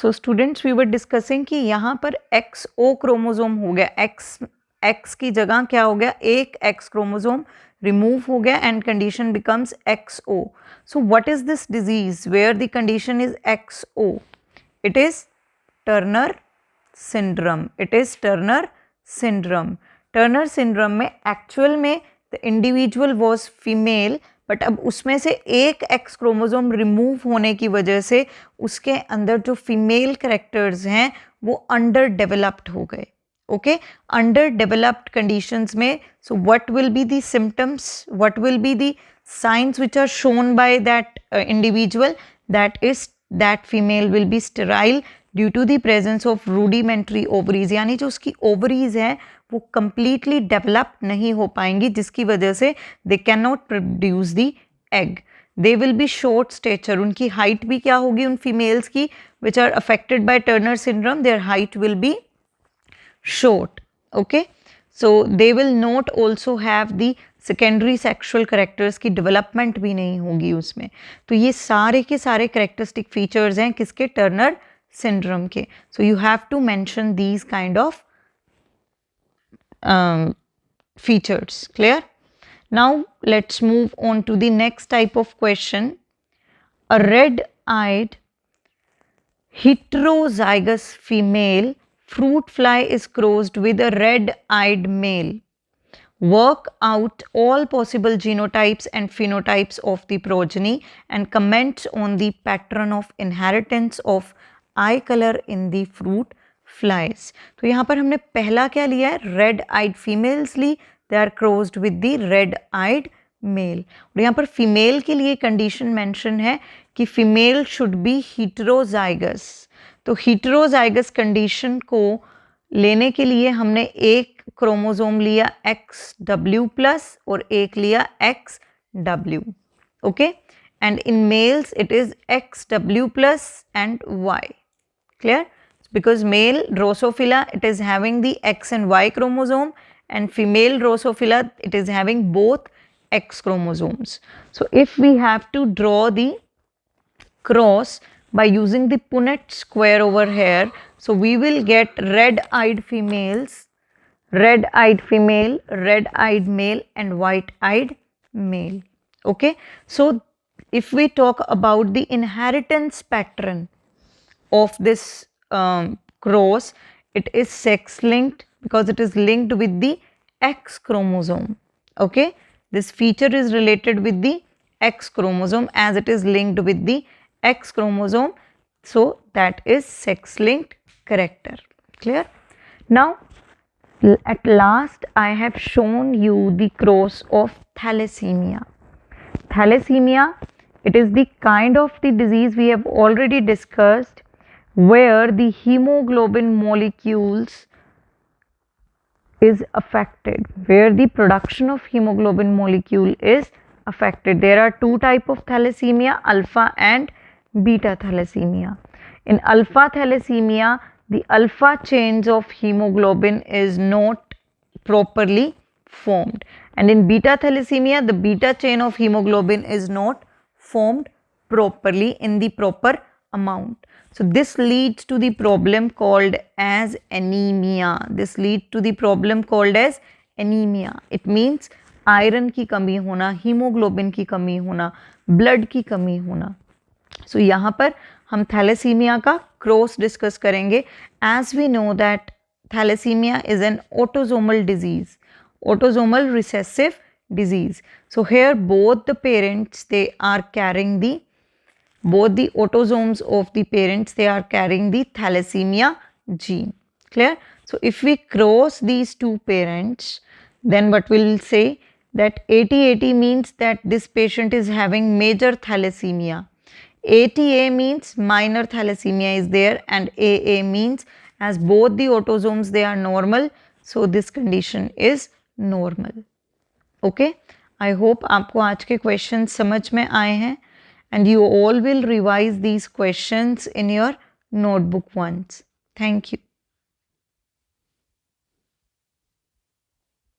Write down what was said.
So students we were discussing कि यहाँ पर XO क्रोमोसोम हो गया, X की जगह क्या हो गया, एक X क्रोमोसोम remove हो गया and condition becomes XO. So what is this disease where the condition is XO? It is Turner syndrome. It is Turner syndrome. Turner syndrome में actual में the individual was female, but अब उसमें से एक X chromosome remove होने की वजह से उसके अंदर जो फीमेल कैरेक्टर्स हैं वो अंडर डेवलप्ड हो गए. ओके, अंडर डेवलप्ड कंडीशंस में so what will be the symptoms, what will be the signs which are shown by that individual, that is that female will be sterile due to the presence of rudimentary ovaries, यानी जो उसकी ovaries हैं वो completely develop नहीं हो पाएंगी, जिसकी वजह से they can not produce the egg. They will be short stature, उनकी हाइट भी क्या होगी उन फीमेल्स की which are affected by Turner syndrome, their height will be short. Okay, so they will not also have the secondary sexual characters की development भी नहीं होगी उसमें. तो ये सारे के सारे characteristic features हैं किसके, टर्नर syndrome के. So you have to mention these kind of features. Clear? Now let's move on to the next type of question. A red-eyed heterozygous female fruit fly is crossed with a red-eyed male. Work out all possible genotypes and phenotypes of the progeny and comment on the pattern of inheritance of eye color in the fruit flies. तो यहाँ पर हमने पहला क्या लिया है, red-eyed females Lee, they are crossed with the red-eyed male. और यहाँ पर फीमेल के लिए कंडीशन मेंशन है कि फीमेल शुड बी heterozygous. तो heterozygous कंडीशन को लेने के लिए हमने एक क्रोमोसोम लिया XW प्लस और एक लिया XW. Okay, and in males it is XW plus and Y. Clear? Because male Drosophila it is having the X and Y chromosome and female Drosophila it is having both X chromosomes. So if we have to draw the cross by using the Punnett square over here, so we will get red-eyed females, red-eyed female, red-eyed male and white-eyed male. Okay, so if we talk about the inheritance pattern of this cross, it is sex linked because it is linked with the X chromosome. Okay, this feature is related with the X chromosome as it is linked with the X chromosome, so that is sex linked character. Clear? Now at last I have shown you the cross of thalassemia. Thalassemia, it is the kind of the disease we have already discussed where the hemoglobin molecules is affected, where the production of hemoglobin molecule is affected. There are two types of thalassemia, alpha and beta thalassemia. In alpha thalassemia, the alpha chains of hemoglobin is not properly formed, and in beta thalassemia, the beta chain of hemoglobin is not formed properly in the proper amount. So this leads to the problem called as anemia. This leads to the problem called as anemia. It means iron की कमी होना, haemoglobin की कमी होना, blood की कमी होना. सो यहाँ पर हम थैलेसीमिया का क्रॉस डिस्कस करेंगे. As we know that thalassaemia is an autosomal disease, autosomal recessive disease. So here both the parents, they are carrying both the autosomes of the parents, they are carrying the thalassemia gene. Clear? So if we cross these two parents, then what we'll say that 80-80 means that this patient is having major thalassemia. 80A means minor thalassemia is there, and AA means as both the autosomes they are normal, so this condition is normal. Okay, I hope आपको आज के questions समझ में आए हैं, and you all will revise these questions in your notebook once. Thank you.